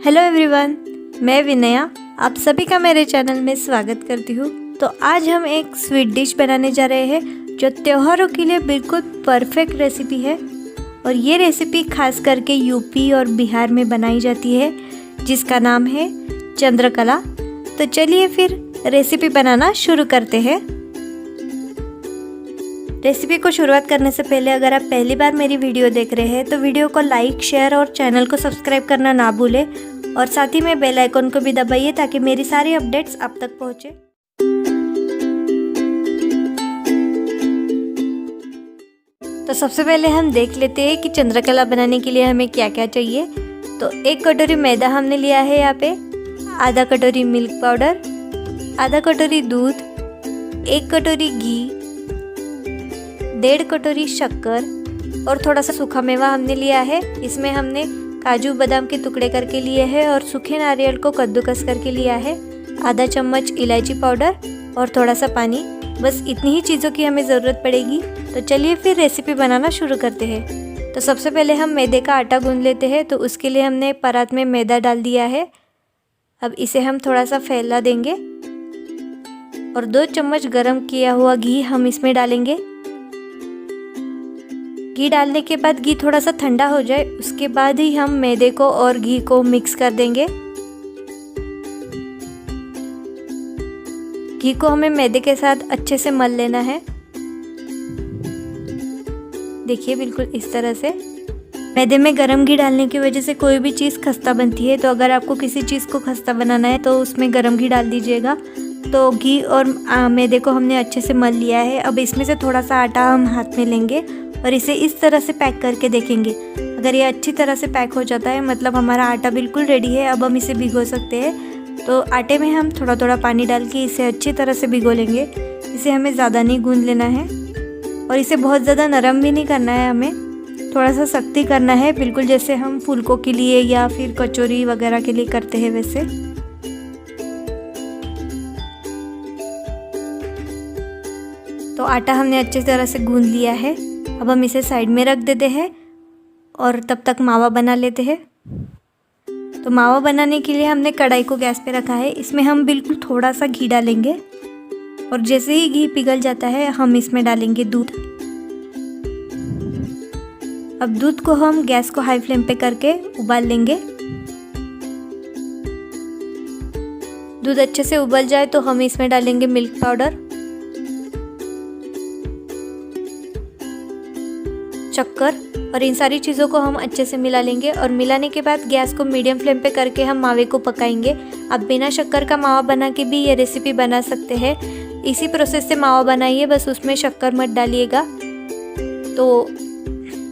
Hello everyone, मैं विनया आप सभी का मेरे चैनल में स्वागत करती हूँ। तो आज हम एक स्वीट डिश बनाने जा रहे हैं जो त्योहारों के लिए बिल्कुल परफेक्ट रेसिपी है। और ये रेसिपी खास करके यूपी और बिहार में बनाई जाती है, जिसका नाम है चंद्रकला। तो चलिए फिर रेसिपी बनाना शुरू करते हैं। रेसिपी को शुरुआत करने से पहले अगर आप पहली बार मेरी वीडियो देख रहे हैं तो वीडियो को लाइक, शेयर और चैनल को सब्सक्राइब करना ना भूलें। और साथ ही में बेल आइकन को भी दबाइए ताकि मेरी सारी अपडेट्स आप तक पहुंचे। तो सबसे पहले हम देख लेते हैं कि चंद्रकला बनाने के लिए हमें क्या क्या चाहिए। तो 1 कटोरी मैदा हमने लिया है यहाँ पे, आधा कटोरी मिल्क पाउडर, आधा कटोरी दूध, 1 कटोरी घी, 1.5 कटोरी शक्कर और थोड़ा सा सूखा मेवा हमने लिया है। इसमें हमने काजू बादाम के टुकड़े करके लिए हैं और सूखे नारियल को कद्दूकस करके लिया है, आधा चम्मच इलायची पाउडर और थोड़ा सा पानी। बस इतनी ही चीज़ों की हमें ज़रूरत पड़ेगी। तो चलिए फिर रेसिपी बनाना शुरू करते हैं। तो सबसे पहले हम मैदे का आटा गूंद लेते हैं। तो उसके लिए हमने परात में मैदा डाल दिया है। अब इसे हम थोड़ा सा फैला देंगे और 2 चम्मच गरम किया हुआ घी हम इसमें डालेंगे। घी डालने के बाद घी थोड़ा सा ठंडा हो जाए, उसके बाद ही हम मैदे को और घी को मिक्स कर देंगे। घी को हमें मैदे के साथ अच्छे से मल लेना है। देखिए बिल्कुल इस तरह से। मैदे में गरम घी डालने की वजह से कोई भी चीज़ खस्ता बनती है। तो अगर आपको किसी चीज़ को खस्ता बनाना है तो उसमें गरम घी डाल दीजिएगा। तो घी और मैदे को हमने अच्छे से मल लिया है। अब इसमें से थोड़ा सा आटा हम हाथ में लेंगे और इसे इस तरह से पैक करके देखेंगे। अगर ये अच्छी तरह से पैक हो जाता है मतलब हमारा आटा बिल्कुल रेडी है। अब हम इसे भिगो सकते हैं। तो आटे में हम थोड़ा थोड़ा पानी डाल के इसे अच्छी तरह से भिगो लेंगे। इसे हमें ज़्यादा नहीं गूंद लेना है और इसे बहुत ज़्यादा नरम भी नहीं करना है, हमें थोड़ा सा सख्ती करना है, बिल्कुल जैसे हम फुलकों के लिए या फिर कचौरी वगैरह के लिए करते हैं वैसे। तो आटा हमने अच्छी तरह से गूंद लिया है। अब हम इसे साइड में रख देते हैं और तब तक मावा बना लेते हैं। तो मावा बनाने के लिए हमने कढ़ाई को गैस पे रखा है। इसमें हम बिल्कुल थोड़ा सा घी डालेंगे और जैसे ही घी पिघल जाता है हम इसमें डालेंगे दूध। अब दूध को हम गैस को हाई फ्लेम पे करके उबाल लेंगे। दूध अच्छे से उबल जाए तो हम इसमें डालेंगे मिल्क पाउडर, शक्कर और इन सारी चीज़ों को हम अच्छे से मिला लेंगे। और मिलाने के बाद गैस को मीडियम फ्लेम पे करके हम मावे को पकाएंगे। आप बिना शक्कर का मावा बना के भी ये रेसिपी बना सकते हैं। इसी प्रोसेस से मावा बनाइए, बस उसमें शक्कर मत डालिएगा। तो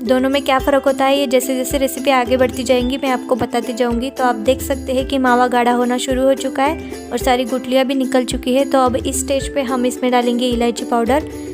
दोनों में क्या फ़र्क होता है ये जैसे जैसे रेसिपी आगे बढ़ती जाएंगी मैं आपको बताती जाऊंगी। तो आप देख सकते हैं कि मावा गाढ़ा होना शुरू हो चुका है और सारी गुठलियाँ भी निकल चुकी है। तो अब इस स्टेज पे हम इसमें डालेंगे इलायची पाउडर।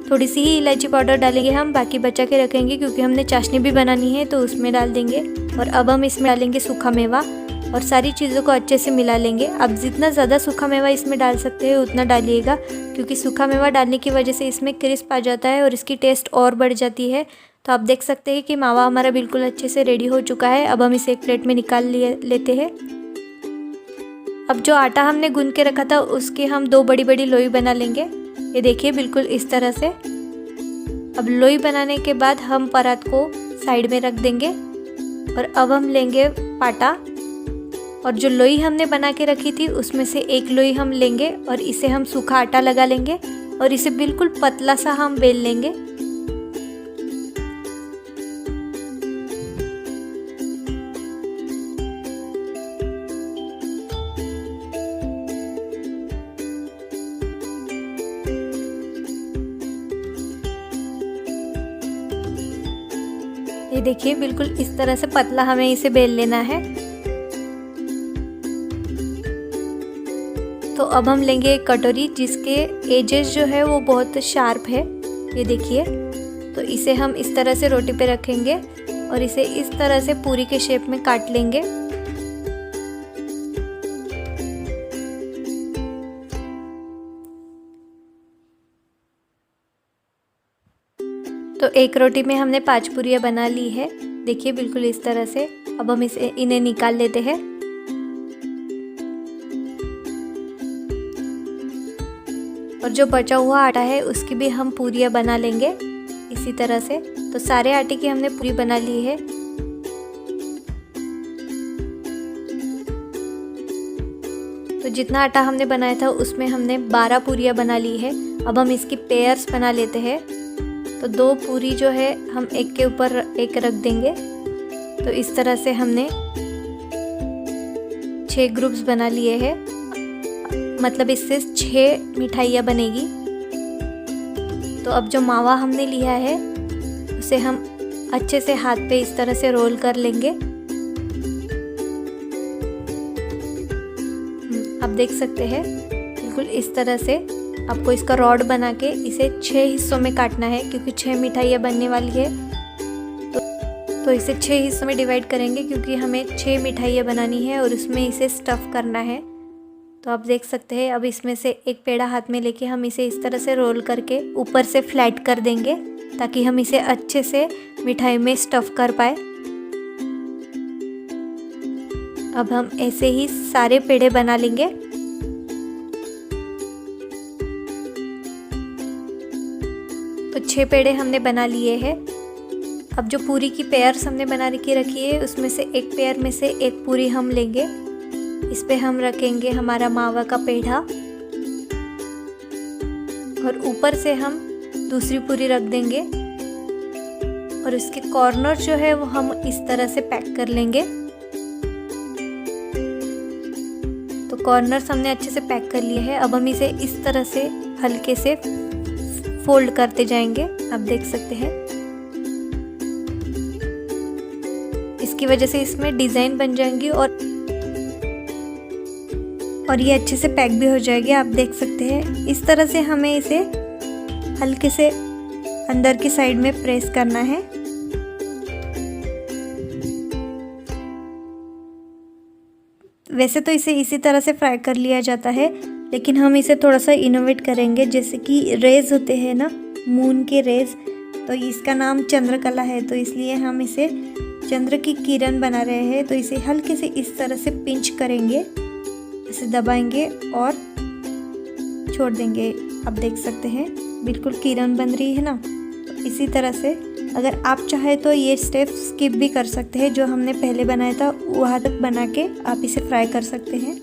थोड़ी सी ही इलायची पाउडर डालेंगे हम, बाकी बचा के रखेंगे क्योंकि हमने चाशनी भी बनानी है तो उसमें डाल देंगे। और अब हम इसमें डालेंगे सूखा मेवा और सारी चीज़ों को अच्छे से मिला लेंगे। आप जितना ज़्यादा सूखा मेवा इसमें डाल सकते हैं उतना डालिएगा, क्योंकि सूखा मेवा डालने की वजह से इसमें क्रिस्प आ जाता है और इसकी टेस्ट और बढ़ जाती है। तो आप देख सकते हैं कि मावा हमारा बिल्कुल अच्छे से रेडी हो चुका है। अब हम इसे एक प्लेट में निकाल लेते हैं। अब जो आटा हमने गूंद के रखा था उसके हम 2 बड़ी बड़ी लोई बना लेंगे। ये देखिए बिल्कुल इस तरह से। अब लोई बनाने के बाद हम परात को साइड में रख देंगे और अब हम लेंगे पाटा और जो लोई हमने बना के रखी थी उसमें से एक लोई हम लेंगे और इसे हम सूखा आटा लगा लेंगे और इसे बिल्कुल पतला सा हम बेल लेंगे। ये देखिए बिल्कुल इस तरह से पतला हमें इसे बेल लेना है। तो अब हम लेंगे एक कटोरी जिसके एजेस जो है वो बहुत शार्प है। ये देखिए, तो इसे हम इस तरह से रोटी पे रखेंगे और इसे इस तरह से पूरी के शेप में काट लेंगे। तो एक रोटी में हमने 5 पूरियाँ बना ली है। देखिए बिल्कुल इस तरह से। अब हम इन्हें निकाल लेते हैं। और जो बचा हुआ आटा है उसकी भी हम पूरियाँ बना लेंगे इसी तरह से। तो सारे आटे की हमने पूरी बना ली है। तो जितना आटा हमने बनाया था उसमें हमने 12 पूरियाँ बना ली है। अब हम इसकी पेयर्स बना लेते हैं। तो 2 पूरी जो है हम एक के ऊपर एक रख देंगे। तो इस तरह से हमने 6 ग्रुप्स बना लिए हैं, मतलब इससे 6 मिठाइयाँ बनेगी। तो अब जो मावा हमने लिया है उसे हम अच्छे से हाथ पे इस तरह से रोल कर लेंगे। आप देख सकते हैं बिल्कुल इस तरह से आपको इसका रॉड बना के इसे 6 हिस्सों में काटना है, क्योंकि 6 मिठाइयाँ बनने वाली है। तो इसे 6 हिस्सों में डिवाइड करेंगे, क्योंकि हमें 6 मिठाइयाँ बनानी है और उसमें इसे स्टफ़ करना है। तो आप देख सकते हैं अब इसमें से एक पेड़ा हाथ में लेके हम इसे इस तरह से रोल करके ऊपर से फ्लैट कर देंगे, ताकि हम इसे अच्छे से मिठाई में स्टफ़ कर पाए। अब हम ऐसे ही सारे पेड़े बना लेंगे। तो 6 पेड़े हमने बना लिए हैं। अब जो पूरी की पेयर्स हमने बना के रखी है उसमें से एक पेयर में से एक पूरी हम लेंगे। इस पे हम रखेंगे हमारा मावा का पेड़ा और ऊपर से हम दूसरी पूरी रख देंगे और इसके कॉर्नर जो है वो हम इस तरह से पैक कर लेंगे। तो कॉर्नर्स हमने अच्छे से पैक कर लिए हैं। अब हम इसे इस तरह से हल्के से फोल्ड करते जाएंगे। आप देख सकते हैं इसकी वजह से इसमें डिज़ाइन बन जाएंगी और ये अच्छे से पैक भी हो जाएगी। आप देख सकते हैं इस तरह से हमें इसे हल्के से अंदर की साइड में प्रेस करना है। वैसे तो इसे इसी तरह से फ्राई कर लिया जाता है, लेकिन हम इसे थोड़ा सा इनोवेट करेंगे। जैसे कि रेज होते हैं ना, मून के रेज, तो इसका नाम चंद्रकला है, तो इसलिए हम इसे चंद्र की किरण बना रहे हैं। तो इसे हल्के से इस तरह से पिंच करेंगे, इसे दबाएंगे और छोड़ देंगे। आप देख सकते हैं बिल्कुल किरण बन रही है ना। तो इसी तरह से अगर आप चाहे तो ये स्टेप स्किप भी कर सकते हैं, जो हमने पहले बनाया था वहाँ तक बना के आप इसे फ्राई कर सकते हैं।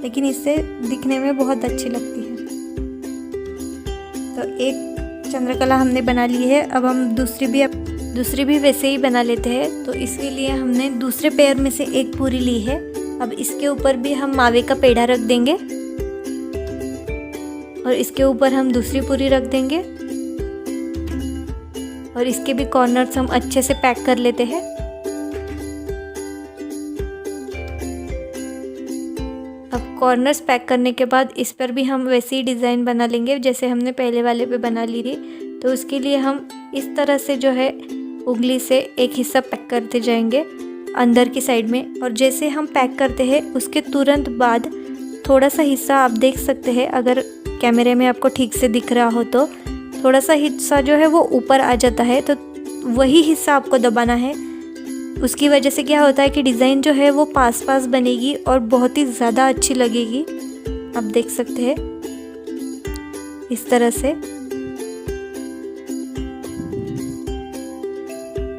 लेकिन इससे दिखने में बहुत अच्छी लगती है। तो एक चंद्रकला हमने बना ली है। अब हम दूसरी भी वैसे ही बना लेते हैं। तो इसके लिए हमने दूसरे पेयर में से एक पूरी ली है। अब इसके ऊपर भी हम मावे का पेड़ा रख देंगे और इसके ऊपर हम दूसरी पूरी रख देंगे और इसके भी कॉर्नर्स हम अच्छे से पैक कर लेते हैं। अब कॉर्नर्स पैक करने के बाद इस पर भी हम वैसे ही डिज़ाइन बना लेंगे जैसे हमने पहले वाले पे बना ली थी। तो उसके लिए हम इस तरह से जो है उंगली से एक हिस्सा पैक करते जाएंगे अंदर की साइड में, और जैसे हम पैक करते हैं उसके तुरंत बाद थोड़ा सा हिस्सा आप देख सकते हैं, अगर कैमरे में आपको ठीक से दिख रहा हो तो थोड़ा सा हिस्सा जो है वो ऊपर आ जाता है। तो वही हिस्सा आपको दबाना है। उसकी वजह से क्या होता है कि डिज़ाइन जो है वो पास पास बनेगी और बहुत ही ज़्यादा अच्छी लगेगी। आप देख सकते हैं इस तरह से।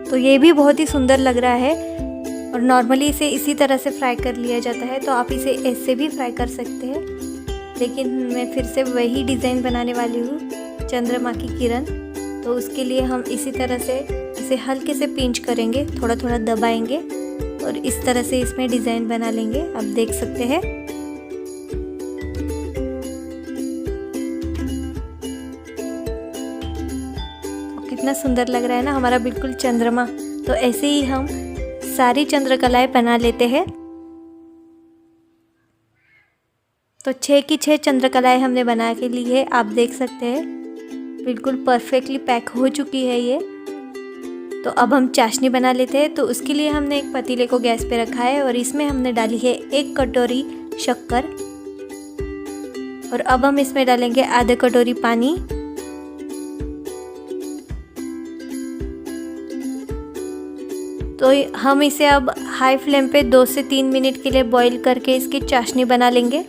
तो ये भी बहुत ही सुंदर लग रहा है और नॉर्मली इसे इसी तरह से फ्राई कर लिया जाता है। तो आप इसे ऐसे भी फ्राई कर सकते हैं, लेकिन मैं फिर से वही डिज़ाइन बनाने वाली हूँ, चंद्रमा की किरण। तो उसके लिए हम इसी तरह से इसे हल्के से पिंच करेंगे, थोड़ा थोड़ा दबाएंगे और इस तरह से इसमें डिज़ाइन बना लेंगे। आप देख सकते हैं तो कितना सुंदर लग रहा है ना हमारा बिल्कुल चंद्रमा। तो ऐसे ही हम सारी चंद्रकलाएं बना लेते हैं। तो 6 की 6 चंद्रकलाएं हमने बना के ली है। आप देख सकते हैं बिल्कुल परफेक्टली पैक हो चुकी है ये। तो अब हम चाशनी बना लेते हैं। तो उसके लिए हमने एक पतीले को गैस पे रखा है और इसमें हमने डाली है 1 कटोरी शक्कर। और अब हम इसमें डालेंगे आधा कटोरी पानी। तो हम इसे अब हाई फ्लेम पे 2 से 3 मिनट के लिए बॉईल करके इसकी चाशनी बना लेंगे।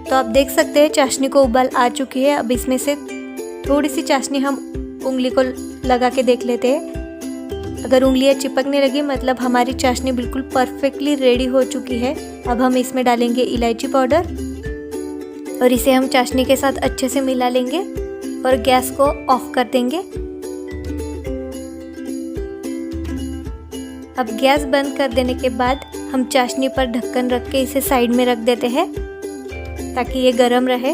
तो आप देख सकते हैं चाशनी को उबाल आ चुकी है। अब इसमें से थोड़ी सी चाशनी हम उंगली को लगा के देख लेते हैं। अगर उंगलियां चिपकने लगी मतलब हमारी चाशनी बिल्कुल परफेक्टली रेडी हो चुकी है। अब हम इसमें डालेंगे इलायची पाउडर और इसे हम चाशनी के साथ अच्छे से मिला लेंगे और गैस को ऑफ कर देंगे। अब गैस बंद कर देने के बाद हम चाशनी पर ढक्कन रख के इसे साइड में रख देते हैं ताकि ये गर्म रहे।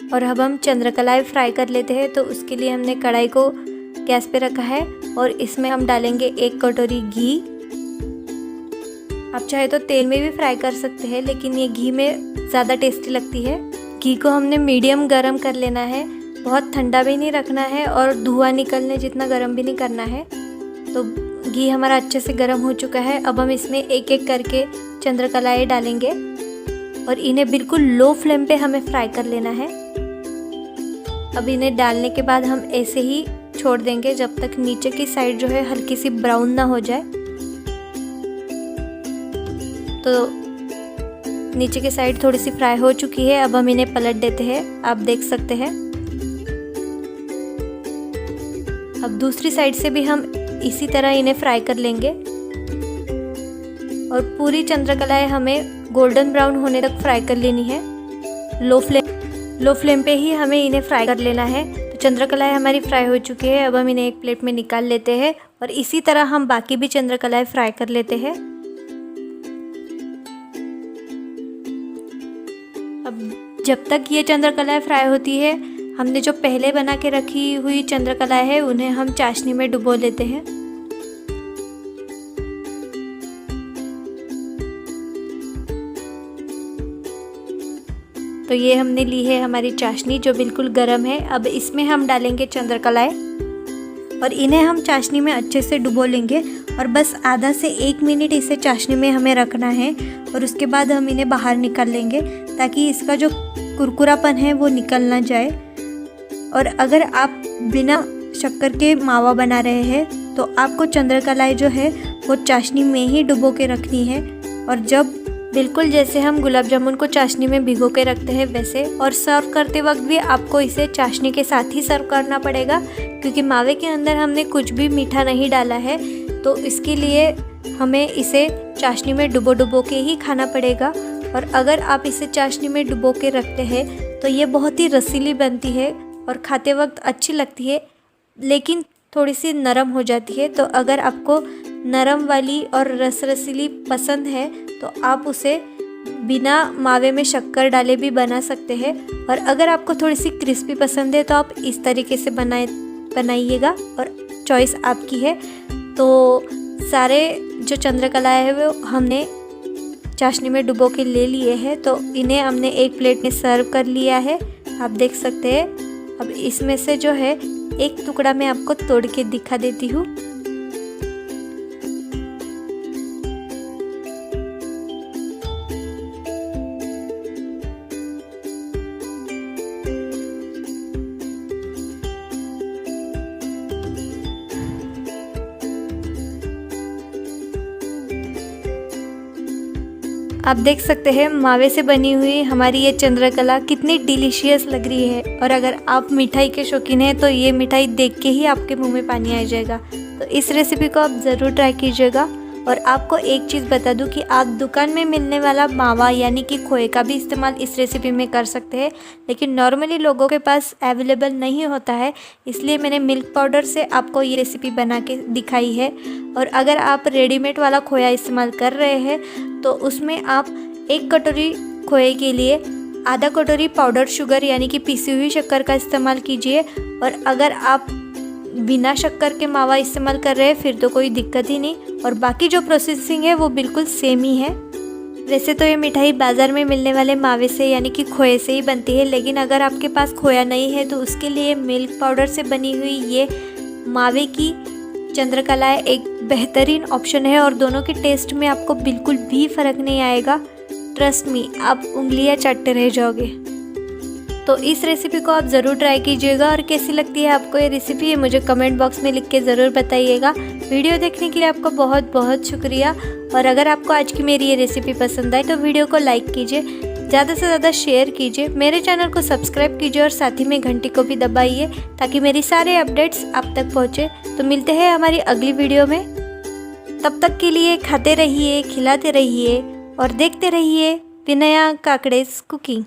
और अब हम चंद्रकलाएं फ्राई कर लेते हैं। तो उसके लिए हमने कढ़ाई को गैस पे रखा है और इसमें हम डालेंगे 1 कटोरी घी। आप चाहे तो तेल में भी फ्राई कर सकते हैं, लेकिन ये घी में ज़्यादा टेस्टी लगती है। घी को हमने मीडियम गरम कर लेना है, बहुत ठंडा भी नहीं रखना है और धुआं निकलने जितना गरम भी नहीं करना है। तो घी हमारा अच्छे से गरम हो चुका है। अब हम इसमें एक एक करके चंद्रकलाएं डालेंगे और इन्हें बिल्कुल लो फ्लेम पे हमें फ्राई कर लेना है। अब इन्हें डालने के बाद हम ऐसे ही छोड़ देंगे जब तक नीचे की साइड जो है हल्की सी ब्राउन ना हो जाए। तो नीचे की साइड थोड़ी सी फ्राई हो चुकी है। अब हम इन्हें पलट देते हैं, आप देख सकते हैं। अब दूसरी साइड से भी हम इसी तरह इन्हें फ्राई कर लेंगे और पूरी चंद्रकलाएं हमें गोल्डन ब्राउन होने तक फ्राई कर लेनी है। लो फ्लेम पे ही हमें इन्हें फ्राई कर लेना है। तो चंद्रकलाएं हमारी फ्राई हो चुकी है। अब हम इन्हें एक प्लेट में निकाल लेते हैं और इसी तरह हम बाकी भी चंद्रकलाएं फ्राई कर लेते हैं। अब जब तक ये चंद्रकलाएं फ्राई होती है, हमने जो पहले बना के रखी हुई चंद्रकलाएं है उन्हें हम चाशनी में डुबो लेते हैं। तो ये हमने ली है हमारी चाशनी जो बिल्कुल गर्म है। अब इसमें हम डालेंगे चंद्रकलाएं और इन्हें हम चाशनी में अच्छे से डुबो लेंगे और बस आधा से 1 मिनट इसे चाशनी में हमें रखना है और उसके बाद हम इन्हें बाहर निकाल लेंगे ताकि इसका जो कुरकुरापन है वो निकल ना जाए। और अगर आप बिना शक्कर के मावा बना रहे हैं तो आपको चंद्रकलाएं जो है वो चाशनी में ही डुबो के रखनी है। और जब बिल्कुल जैसे हम गुलाब जामुन को चाशनी में भिगो के रखते हैं वैसे, और सर्व करते वक्त भी आपको इसे चाशनी के साथ ही सर्व करना पड़ेगा क्योंकि मावे के अंदर हमने कुछ भी मीठा नहीं डाला है। तो इसके लिए हमें इसे चाशनी में डुबो के ही खाना पड़ेगा। और अगर आप इसे चाशनी में डुबो के रखते हैं तो ये बहुत ही रसीली बनती है और खाते वक्त अच्छी लगती है, लेकिन थोड़ी सी नरम हो जाती है। तो अगर आपको नरम वाली और रसीली पसंद है तो आप उसे बिना मावे में शक्कर डाले भी बना सकते हैं। और अगर आपको थोड़ी सी क्रिस्पी पसंद है तो आप इस तरीके से बनाइएगा और चॉइस आपकी है। तो सारे जो चंद्रकलाएं है वो हमने चाशनी में डुबो के ले लिए हैं। तो इन्हें हमने एक प्लेट में सर्व कर लिया है, आप देख सकते हैं। अब इसमें से जो है एक टुकड़ा मैं आपको तोड़ के दिखा देती हूँ। आप देख सकते हैं मावे से बनी हुई हमारी ये चंद्रकला कितनी डिलीशियस लग रही है। और अगर आप मिठाई के शौकीन हैं तो ये मिठाई देख के ही आपके मुंह में पानी आ जाएगा। तो इस रेसिपी को आप ज़रूर ट्राई कीजिएगा। और आपको एक चीज़ बता दूं कि आप दुकान में मिलने वाला मावा यानी कि खोए का भी इस्तेमाल इस रेसिपी में कर सकते हैं, लेकिन नॉर्मली लोगों के पास अवेलेबल नहीं होता है, इसलिए मैंने मिल्क पाउडर से आपको ये रेसिपी बना के दिखाई है। और अगर आप रेडीमेड वाला खोया इस्तेमाल कर रहे हैं तो उसमें आप 1 कटोरी खोए के लिए आधा कटोरी पाउडर शुगर यानी कि पिसी हुई शक्कर का इस्तेमाल कीजिए। और अगर आप बिना शक्कर के मावा इस्तेमाल कर रहे हैं फिर तो कोई दिक्कत ही नहीं, और बाकी जो प्रोसेसिंग है वो बिल्कुल सेम ही है। वैसे तो ये मिठाई बाज़ार में मिलने वाले मावे से यानी कि खोए से ही बनती है, लेकिन अगर आपके पास खोया नहीं है तो उसके लिए मिल्क पाउडर से बनी हुई ये मावे की चंद्रकला एक बेहतरीन ऑप्शन है और दोनों के टेस्ट में आपको बिल्कुल भी फ़र्क नहीं आएगा। ट्रस्ट मी, आप उंगलियां चाटते रह जाओगे। तो इस रेसिपी को आप ज़रूर ट्राई कीजिएगा और कैसी लगती है आपको ये रेसिपी, ये मुझे कमेंट बॉक्स में लिख के ज़रूर बताइएगा। वीडियो देखने के लिए आपका बहुत बहुत शुक्रिया। और अगर आपको आज की मेरी ये रेसिपी पसंद आए तो वीडियो को लाइक कीजिए, ज़्यादा से ज़्यादा शेयर कीजिए, मेरे चैनल को सब्सक्राइब कीजिए और साथ ही में घंटी को भी दबाइए ताकि मेरी सारे अपडेट्स आप तक पहुँचे। तो मिलते हैं हमारी अगली वीडियो में, तब तक के लिए खाते रहिए, खिलाते रहिए और देखते रहिए विनया काकड़ेज कुकिंग।